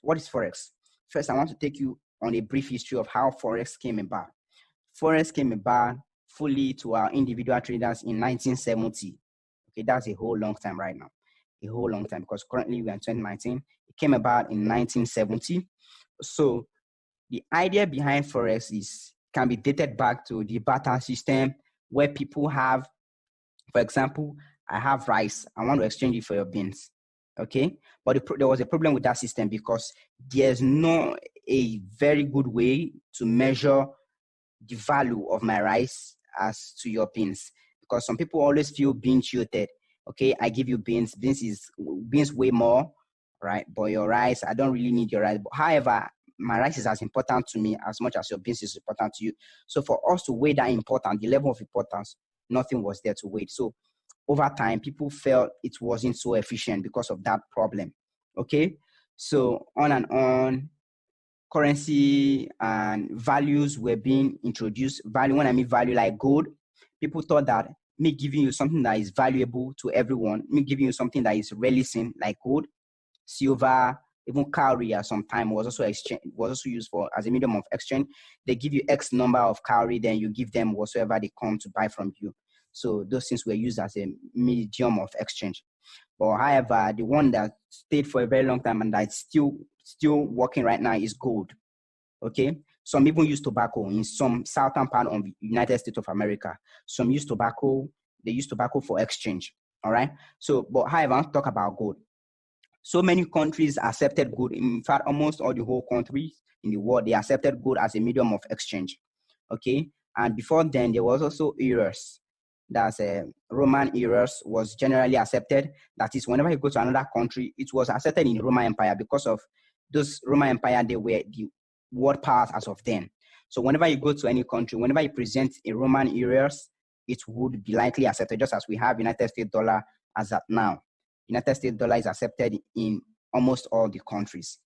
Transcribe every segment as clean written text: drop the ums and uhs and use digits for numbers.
what is forex? First, I want to take you on a brief history of how forex came about. Forex came about fully to our individual traders in 1970. Okay, that's a whole long time right now. A whole long time, because currently we are in 2019. It came about in 1970. So the idea behind forex can be dated back to the barter system, where people have, for example, I have rice, I want to exchange it for your beans. Okay, but there was a problem with that system, because there's no a very good way to measure the value of my rice as to your beans, because some people always feel being cheated. Okay, I give you beans way more, right? But your rice, I don't really need your rice. But however, my rice is as important to me as much as your beans is important to you. So for us to weigh that importance, the level of importance, nothing was there to weigh. So over time, people felt it wasn't so efficient because of that problem. Okay, so on and on, currency and values were being introduced. Value, when I mean value, like gold, people thought that me giving you something that is valuable to everyone, me giving you something that is rarely seen, like gold, silver, even cowrie at some time was also used for as a medium of exchange. They give you X number of cowrie, then you give them whatsoever they come to buy from you. So those things were used as a medium of exchange. But however, the one that stayed for a very long time and that's still working right now is gold. Okay, some even use tobacco in some southern part of the United States of America. Some use tobacco. They use tobacco for exchange. All right. So, but however, I want to talk about gold. So many countries accepted gold. In fact, almost all the whole countries in the world, they accepted gold as a medium of exchange. Okay, and before then, there was also euros. That's Roman euros was generally accepted. That is, whenever you go to another country, it was accepted in the Roman Empire because of those Roman Empire. They were the world powers as of then. So whenever you go to any country, whenever you present a Roman euros, it would be likely accepted, just as we have United States dollar as at now. United States dollar is accepted in almost all the countries.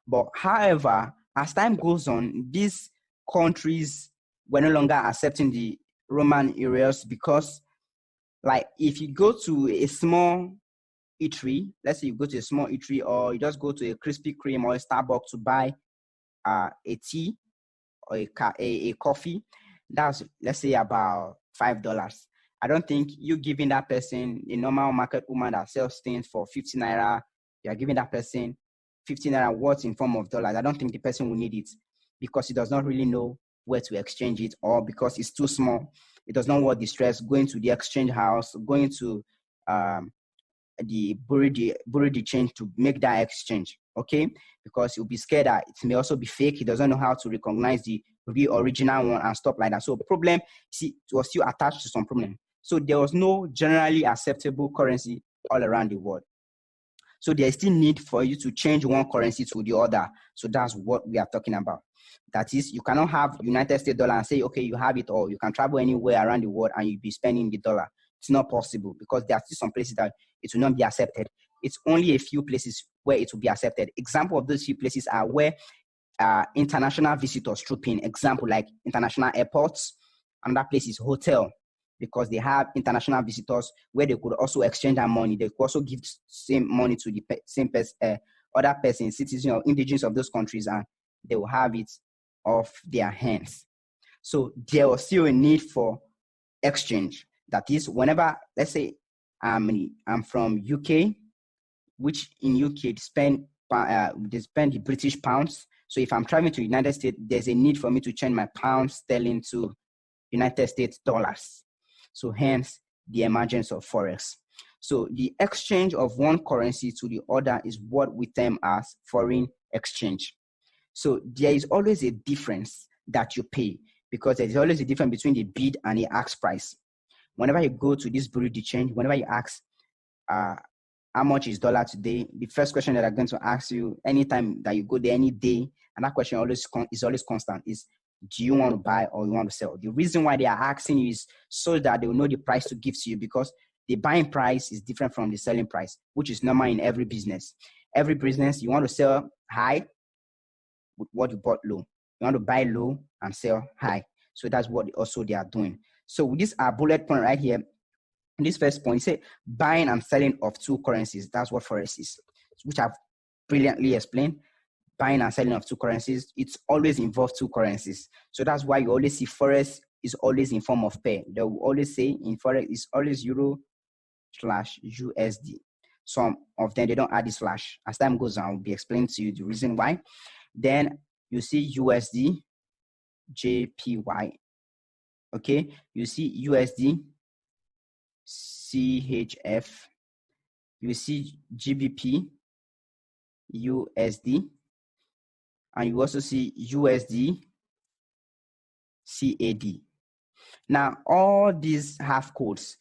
But however, as time goes on, these countries were no longer accepting the Roman euros, because, like, if you go to a small eatery, let's say you go to a small eatery, or you just go to a Krispy Kreme or a Starbucks to buy a tea or a coffee, that's, let's say, about $5. I don't think you giving that person, a normal market woman that sells things for 50 naira, you're giving that person 50 naira worth in form of dollars. I don't think the person will need it, because he does not really know where to exchange it, or because it's too small. It does not want the stress going to the exchange house, going to the bureau de change to make that exchange. Okay, because he'll be scared that it may also be fake. He doesn't know how to recognize the real original one and stuff like that. So the problem, see, it was still attached to some problem. So there was no generally acceptable currency all around the world. So there is still need for you to change one currency to the other. So that's what we are talking about. That is, you cannot have United States dollar and say, okay, you have it all. You can travel anywhere around the world and you'll be spending the dollar. It's not possible, because there are still some places that it will not be accepted. It's only a few places where it will be accepted. Example of those few places are where international visitors troop in. Example, like international airports. Another place is hotel, because they have international visitors where they could also exchange their money. They could also give same money to the same person, other persons, citizens or indigenous of those countries, and they will have it off their hands. So there was still a need for exchange. That is, whenever, let's say, I'm from UK, which in UK they spend the British pounds. So if I'm traveling to United States, there's a need for me to change my pound sterling to United States dollars. So hence the emergence of forex. So the exchange of one currency to the other is what we term as foreign exchange. So there is always a difference that you pay, because there's always a difference between the bid and the ask price. Whenever you go to this bureau de change, whenever you ask how much is dollar today, the first question that I'm going to ask you anytime that you go there, any day, and that question is always constant, is, do you want to buy or you want to sell? The reason why they are asking you is so that they will know the price to give to you, because the buying price is different from the selling price, which is normal in every business. Every business, you want to sell high with what you bought low. You want to buy low and sell high. So that's what also they are doing. So with this bullet point right here, this first point, you say buying and selling of two currencies. That's what forex is, which I've brilliantly explained, buying and selling of two currencies, it's always involved two currencies. So that's why you always see forex is always in form of pair. They will always say in forex it's always euro/USD. Some of them, they don't add this slash. As time goes on, I'll be explaining to you the reason why. Then you see USD, JPY. Okay, you see USD, CHF. You see GBP, USD. And you also see USD, CAD. Now, all these have codes.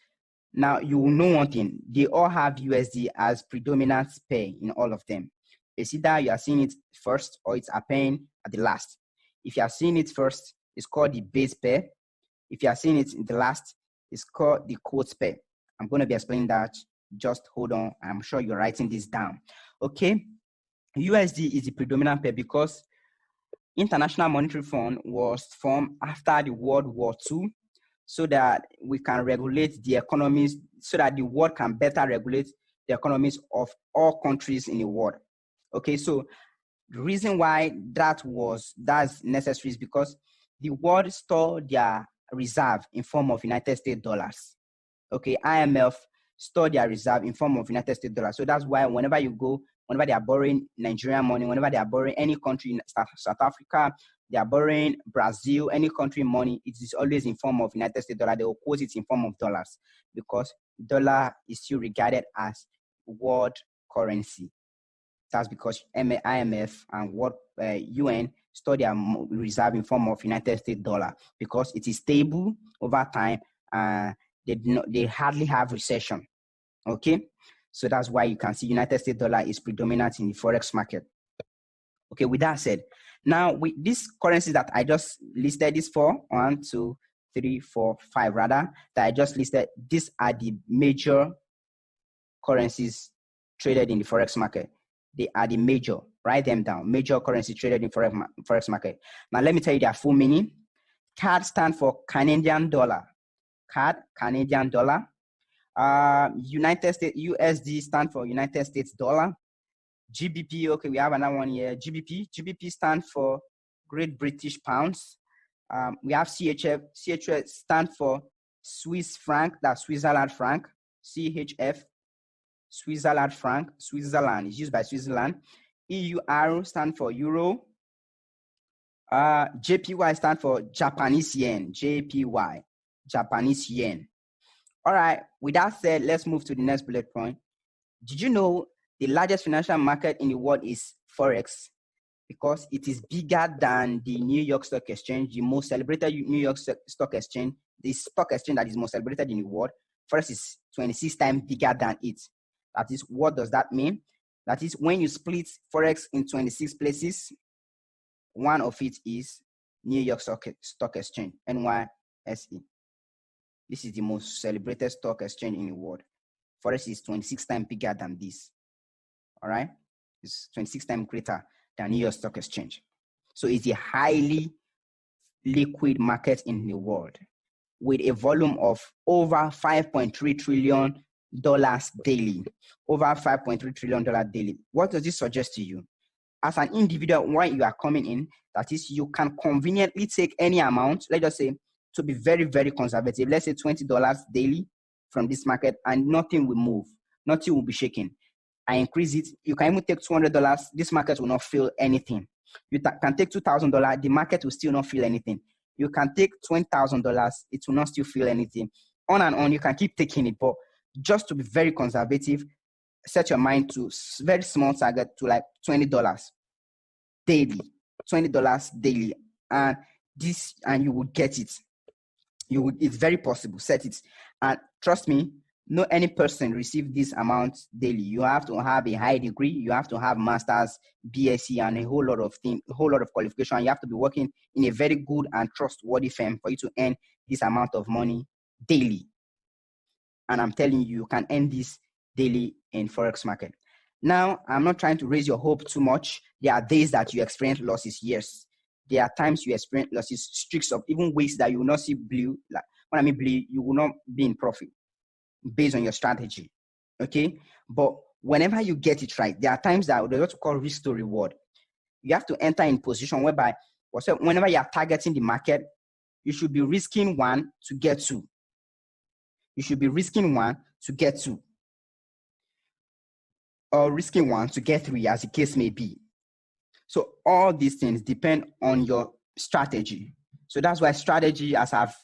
Now, you will know one thing. They all have USD as predominant pair in all of them. It's either you are seeing it first or it's appearing at the last. If you are seeing it first, it's called the base pair. If you are seeing it in the last, it's called the quote pair. I'm going to be explaining that. Just hold on. I'm sure you're writing this down. Okay. USD is the predominant pair because International Monetary Fund was formed after the World War II so that we can regulate the economies, so that the world can better regulate the economies of all countries in the world. Okay, so the reason why that's necessary is because the world store their reserve in form of United States dollars. Okay, IMF store their reserve in form of United States dollars. So that's why whenever you go, whenever they are borrowing Nigerian money, whenever they are borrowing any country in South Africa, they are borrowing Brazil, any country money, it is always in form of United States dollar. They will quote it in form of dollars because dollar is still regarded as world currency. That's because IMF and UN store their reserve in form of United States dollar because it is stable over time. They hardly have recession. Okay, so that's why you can see United States dollar is predominant in the forex market. Okay, with that said, now with these currencies that I just listed, these 4, 1, 2, 3, 4, 5 rather, that I just listed, these are the major currencies traded in the forex market. They are the major. Write them down. Major currency traded in forex market. Now let me tell you their full meaning. CAD stands for Canadian dollar. CAD, Canadian dollar. United States, USD stands for United States dollar. GBP, okay, we have another one here. GBP stands for Great British Pounds. We have CHF. CHF stands for Swiss franc, that's Switzerland franc. CHF, Switzerland franc. Switzerland is used by Switzerland. EUR stands for euro. JPY stands for Japanese yen. JPY, Japanese yen. All right, with that said, let's move to the next bullet point. Did you know the largest financial market in the world is Forex? Because it is bigger than the New York Stock Exchange, the most celebrated New York Stock Exchange, the stock exchange that is most celebrated in the world. Forex is 26 times bigger than it. That is, what does that mean? That is, when you split Forex in 26 places, one of it is New York Stock Exchange, NYSE. This is the most celebrated stock exchange in the world. Forex is 26 times bigger than this. All right? It's 26 times greater than New York Stock Exchange. So it's a highly liquid market in the world with a volume of over $5.3 trillion daily. Over $5.3 trillion daily. What does this suggest to you? As an individual, when you are coming in, that is, you can conveniently take any amount, let's just say, to be very, very conservative. Let's say $20 daily from this market and nothing will move. Nothing will be shaken. I increase it. You can even take $200. This market will not feel anything. You can take $2,000. The market will still not feel anything. You can take $20,000. It will not still feel anything. On and on. You can keep taking it. But just to be very conservative, set your mind to very small target to like $20 daily. $20 daily. And you will get it. It's very possible. Set it. And trust me, no any person receive this amount daily. You have to have a high degree. You have to have masters, BSc, and a whole lot of qualification. You have to be working in a very good and trustworthy firm for you to earn this amount of money daily. And I'm telling you, you can earn this daily in Forex market. Now, I'm not trying to raise your hope too much. There are days that you experience losses, yes. There are times you experience losses, streaks of even weeks that you will not see blue. Like when I mean blue, you will not be in profit based on your strategy. Okay, but whenever you get it right, there are times that there's what we call risk to reward. You have to enter in position whereby whenever you are targeting the market, you should be risking 1 to get 2. You should be risking 1 to get 2. Or risking 1 to get 3, as the case may be. So all these things depend on your strategy. So that's why strategy, as I've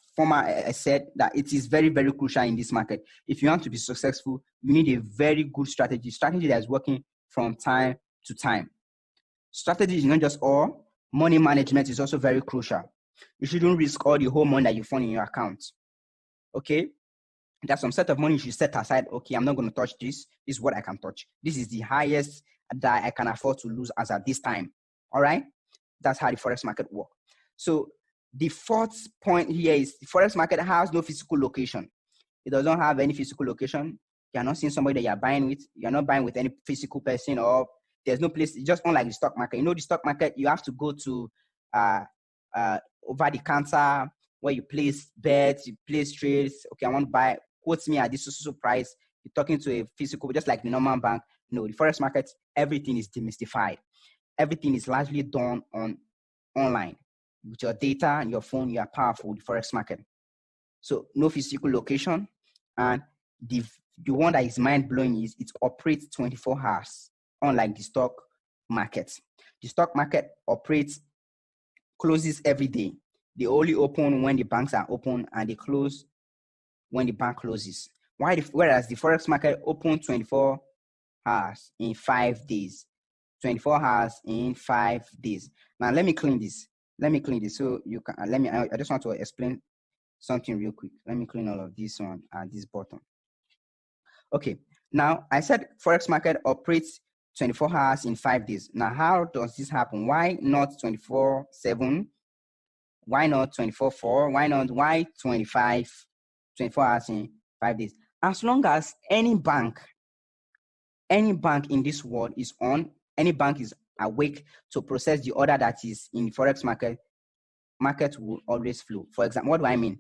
said, that it is very, very crucial in this market. If you want to be successful, you need a very good strategy that is working from time to time. Strategy is not just all. Money management is also very crucial. You shouldn't risk all the whole money that you find in your account. Okay? There's some set of money you should set aside. Okay, I'm not going to touch this. This is what I can touch. This is the highest that I can afford to lose as at this time. All right? That's how the forex market works. So the fourth point here is the forex market has no physical location. It doesn't have any physical location. You're not seeing somebody that you're buying with. You're not buying with any physical person, or there's no place. It's just unlike the stock market. You know, the stock market, you have to go to over the counter where you place bets, you place trades. Okay, I want to buy, quote me at this social price. You're talking to a physical, just like the normal bank. No, the forex market, everything is demystified. Everything is largely done online. With your data and your phone, you are powerful, the forex market. So no physical location. And the one that is mind-blowing is it operates 24 hours, unlike the stock market. The stock market closes every day. They only open when the banks are open, and they close when the bank closes. Whereas the forex market open 24 hours in 5 days. 24 hours in 5 days. Now let me clean this. So you can I just want to explain something real quick. Let me clean all of this one at this bottom. Okay. Now I said forex market operates 24 hours in 5 days. Now how does this happen? Why not 24/7? Why not 24/4? Why 24 hours in 5 days? As long as any bank in this world is on, any bank is awake to process the order that is in the forex market will always flow. For example, what do I mean?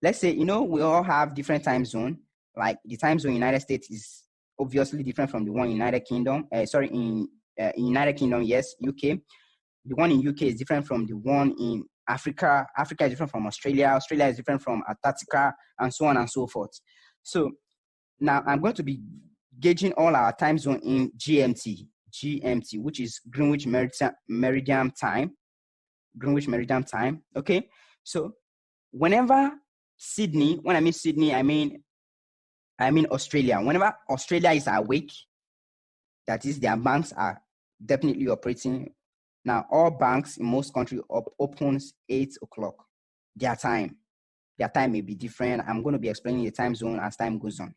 Let's say, we all have different time zone. Like the time zone in the United States is obviously different from the one in United Kingdom. In United Kingdom, yes, UK. The one in UK is different from the one in Africa. Africa is different from Australia. Australia is different from Antarctica, and so on and so forth. So now I'm going to be gauging all our time zone in GMT, which is Greenwich Meridian Time. Okay. So whenever Sydney, when I mean Sydney, I mean Australia. Whenever Australia is awake, that is, their banks are definitely operating. Now, all banks in most countries opens 8 o'clock. Their time may be different. I'm going to be explaining the time zone as time goes on.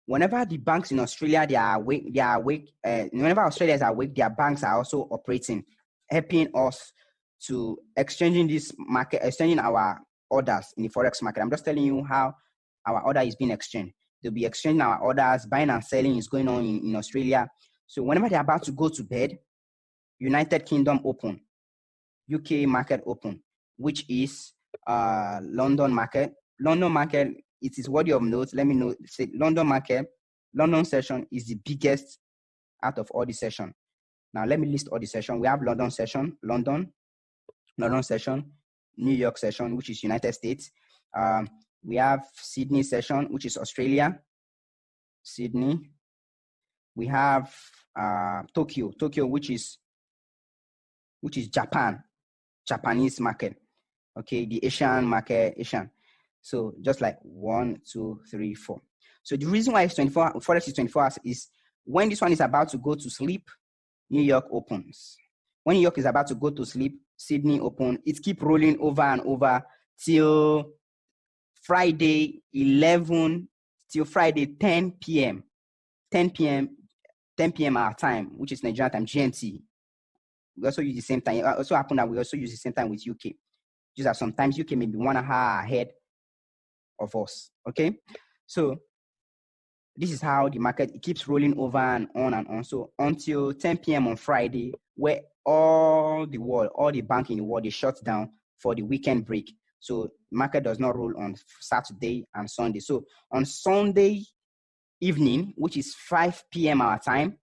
Whenever the banks in Australia, they are awake. Whenever Australia is awake, their banks are also operating, helping us to exchanging our orders in the forex market. I'm just telling you how our order is being exchanged. They'll be exchanging our orders, buying and selling is going on in Australia. So whenever they're about to go to bed, United Kingdom open, UK market open, which is London market. London market, it is worthy of note. Let me know. Say London market, London session is the biggest out of all the session. Now let me list all the session. We have London session, London session, New York session, which is United States. We have Sydney session, which is Australia. Sydney. We have Tokyo, which is Japan, Japanese market. Okay, the Asian market, Asian. So just like 1, 2, 3, 4. So the reason why it's 24, forex is 24 hours is when this one is about to go to sleep, New York opens. When New York is about to go to sleep, Sydney open. It keeps rolling over and over till Friday 10 p.m. 10 p.m. our time, which is Nigerian time, GMT. We also use the same time. It also happened that we also use the same time with UK. Just that sometimes UK may be 1 hour ahead of us. Okay, so this is how the market, it keeps rolling over and on. So until 10 p.m. on Friday, where all the bank in the world is shut down for the weekend break. So market does not roll on Saturday and Sunday. So on Sunday evening, which is 5 p.m. our time,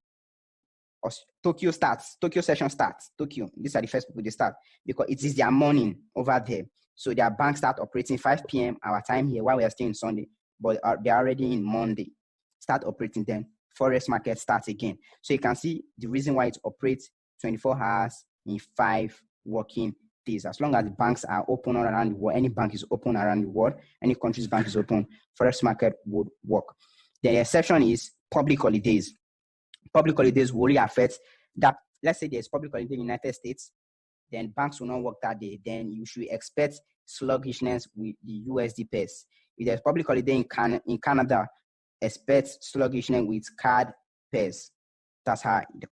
or Tokyo session starts. Tokyo, these are the first people they start because it is their morning over there. So their bank start operating 5 p.m. our time here while we are still in Sunday, but they're already in Monday. Start operating, then forex market starts again. So you can see the reason why it operates 24 hours in 5 working days. As long as the banks are open all around the world, any bank is open around the world, any country's bank is open, forex market would work. The exception is public holidays. Public holidays will only affect that. Let's say there's public holiday in the United States, then banks will not work that day. Then you should expect sluggishness with the USD pairs. If there's public holiday in Canada, expect sluggishness with CAD pairs. That's how